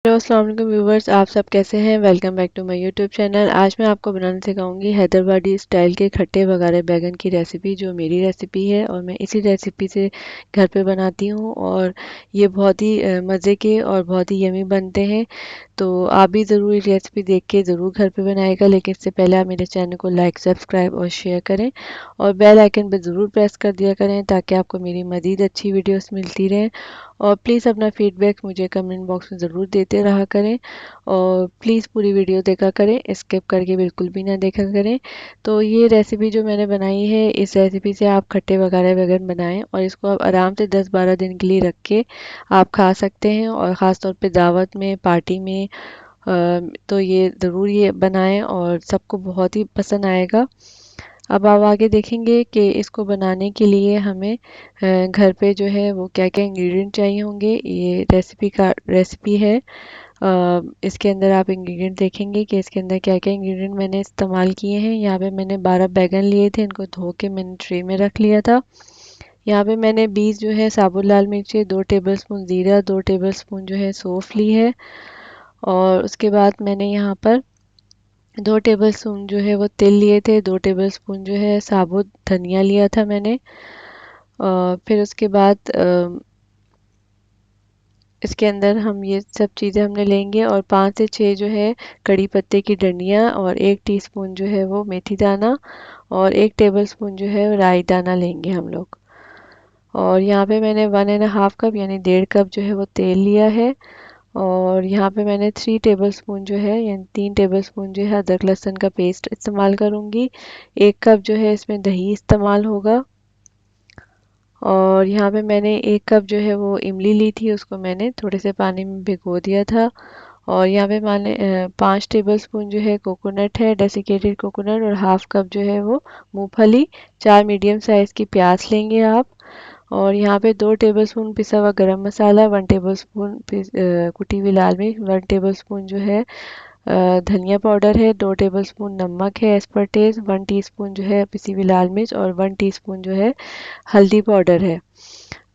Hello अस्सलाम वालेकुम viewers, आप सब कैसे हैं। Welcome back to my YouTube channel. आज मैं आपको बनाना सिखाऊंगी हैदराबादी स्टाइल के खट्टे बघारे बैगन की रेसिपी, जो मेरी रेसिपी है और मैं इसी रेसिपी से घर पे बनाती हूँ। और ये बहुत ही मज़े के और बहुत ही यमी बनते हैं। तो आप भी ज़रूर ये रेसिपी देख के ज़रूर घर पे बनाएगा, लेकिन इससे पहले आप मेरे चैनल को लाइक, सब्सक्राइब और शेयर करें और बेल आइकन पर ज़रूर प्रेस कर दिया करें, ताकि आपको मेरी मज़ीद अच्छी वीडियोस मिलती रहें। और प्लीज़ अपना फीडबैक मुझे कमेंट बॉक्स में ज़रूर देते रहा करें। और प्लीज़ पूरी वीडियो देखा करें, स्किप करके बिल्कुल भी ना देखा करें। तो ये रेसिपी जो मैंने बनाई है, इस रेसिपी से आप खट्टे वगैरह बैगन बनाएं और इसको आप आराम से 10-12 दिन के लिए रख के आप खा सकते हैं। और ख़ास तौर पे दावत में, पार्टी में तो ये ज़रूर ये बनाएं और सबको बहुत ही पसंद आएगा। अब आप आगे देखेंगे कि इसको बनाने के लिए हमें घर पे जो है वो क्या क्या इंग्रेडिएंट चाहिए होंगे। ये रेसिपी है। इसके अंदर आप इंग्रेडिएंट देखेंगे कि इसके अंदर क्या क्या इंग्रेडिएंट मैंने इस्तेमाल किए हैं। यहाँ पे मैंने 12 बैगन लिए थे, इनको धो के मैंने ट्रे में रख लिया था। यहाँ पे मैंने 20 जो है साबुत लाल मिर्ची, 2 टेबलस्पून ज़ीरा, 2 टेबलस्पून जो है सौंफ ली है। और उसके बाद मैंने यहाँ पर 2 टेबलस्पून जो है वो तेल लिए थे, 2 टेबलस्पून जो है साबुत धनिया लिया था मैंने। फिर उसके बाद इसके अंदर हम ये सब चीज़ें हमने लेंगे। और 5 से 6 जो है कड़ी पत्ते की डंडियाँ और 1 टीस्पून जो है वो मेथी दाना और 1 टेबलस्पून जो है राई दाना लेंगे हम लोग। और यहाँ पे मैंने 1.5 कप यानी 1.5 कप जो है वो तेल लिया है। और यहाँ पे मैंने 3 टेबलस्पून जो है यानी 3 टेबलस्पून जो है अदरक लहसुन का पेस्ट इस्तेमाल करूँगी। 1 कप जो है इसमें दही इस्तेमाल होगा। और यहाँ पे मैंने 1 कप जो है वो इमली ली थी, उसको मैंने थोड़े से पानी में भिगो दिया था। और यहाँ पे मैंने 5 टेबलस्पून जो है कोकोनट है, डेसिकेटेड कोकोनट, और हाफ कप जो है वो मूंगफली। 4 मीडियम साइज़ की प्याज लेंगे आप। और यहाँ पे 2 टेबलस्पून पिसा हुआ गरम मसाला, 1 टेबलस्पून कुटी हुई लाल मिर्च, 1 टेबलस्पून जो है धनिया पाउडर है, 2 टेबलस्पून नमक है एज पर टेस्ट, 1 टीस्पून जो है पिसी हुई लाल मिर्च और 1 टीस्पून जो है हल्दी पाउडर है।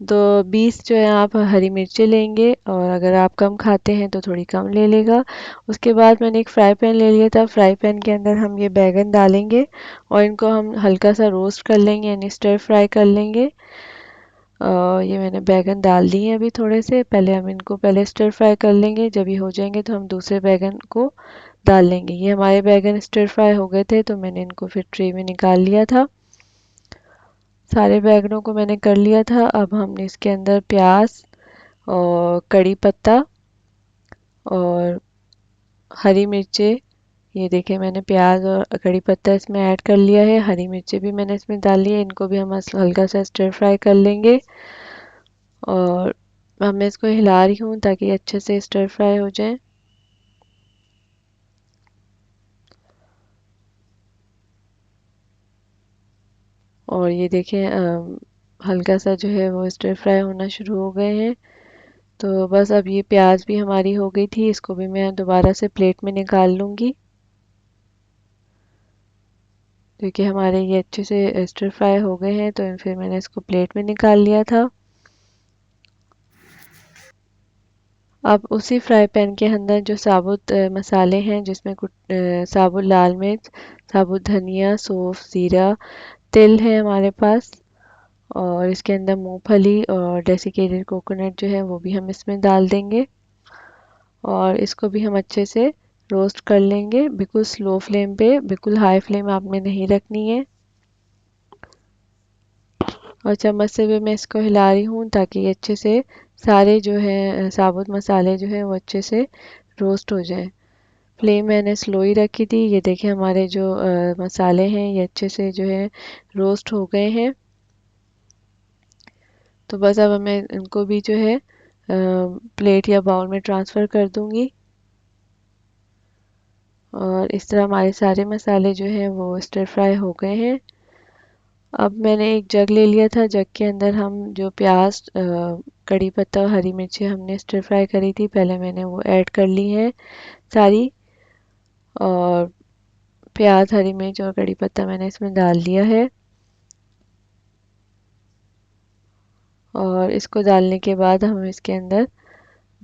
तो 20 जो है आप हरी मिर्चें लेंगे, और अगर आप कम खाते हैं तो थोड़ी कम ले लेगा। उसके बाद मैंने एक फ्राई पैन ले लिया था। फ्राई पैन के अंदर हम ये बैगन डालेंगे और इनको हम हल्का सा रोस्ट कर लेंगे यानी स्टर फ्राई कर लेंगे। ये मैंने बैगन डाल दिए हैं अभी थोड़े से। पहले हम इनको पहले स्टर फ्राई कर लेंगे, जब ये हो जाएंगे तो हम दूसरे बैगन को डाल लेंगे। ये हमारे बैगन स्टर फ्राई हो गए थे, तो मैंने इनको फिर ट्रे में निकाल लिया था। सारे बैगनों को मैंने कर लिया था। अब हमने इसके अंदर प्याज और कड़ी पत्ता और हरी मिर्चें, ये देखिए मैंने प्याज और कड़ी पत्ता इसमें ऐड कर लिया है। हरी मिर्चें भी मैंने इसमें डाल ली है, इनको भी हम हल्का सा स्टर फ्राई कर लेंगे। और अब मैं इसको हिला रही हूँ ताकि अच्छे से स्टर फ्राई हो जाए। और ये देखें हल्का सा जो है वो स्टर फ्राई होना शुरू हो गए हैं। तो बस अब ये प्याज भी हमारी हो गई थी, इसको भी मैं दोबारा से प्लेट में निकाल लूँगी, क्योंकि हमारे ये अच्छे से स्टर फ्राई हो गए हैं। तो फिर मैंने इसको प्लेट में निकाल लिया था। अब उसी फ्राई पैन के अंदर जो साबुत मसाले हैं, जिसमें कुछ साबुत लाल मिर्च, साबुत धनिया, सौंफ, जीरा, तिल है हमारे पास। और इसके अंदर मूंगफली और डेसिकेटेड कोकोनट जो है वो भी हम इसमें डाल देंगे। और इसको भी हम अच्छे से रोस्ट कर लेंगे, बिल्कुल स्लो फ्लेम पे, बिल्कुल हाई फ्लेम आपने नहीं रखनी है। और चम्मच से भी मैं इसको हिला रही हूँ ताकि ये अच्छे से सारे जो है साबुत मसाले जो है वो अच्छे से रोस्ट हो जाए। फ्लेम मैंने स्लो ही रखी थी। ये देखिए हमारे जो मसाले हैं ये अच्छे से जो है रोस्ट हो गए हैं। तो बस अब मैं इनको भी जो है प्लेट या बाउल में ट्रांसफ़र कर दूंगी। और इस तरह हमारे सारे मसाले जो हैं वो स्टर फ्राई हो गए हैं। अब मैंने एक जग ले लिया था। जग के अंदर हम जो प्याज, कड़ी पत्ता और हरी मिर्ची हमने स्टर फ्राई करी थी, पहले मैंने वो ऐड कर ली है सारी। और प्याज, हरी मिर्च और कड़ी पत्ता मैंने इसमें डाल दिया है। और इसको डालने के बाद हम इसके अंदर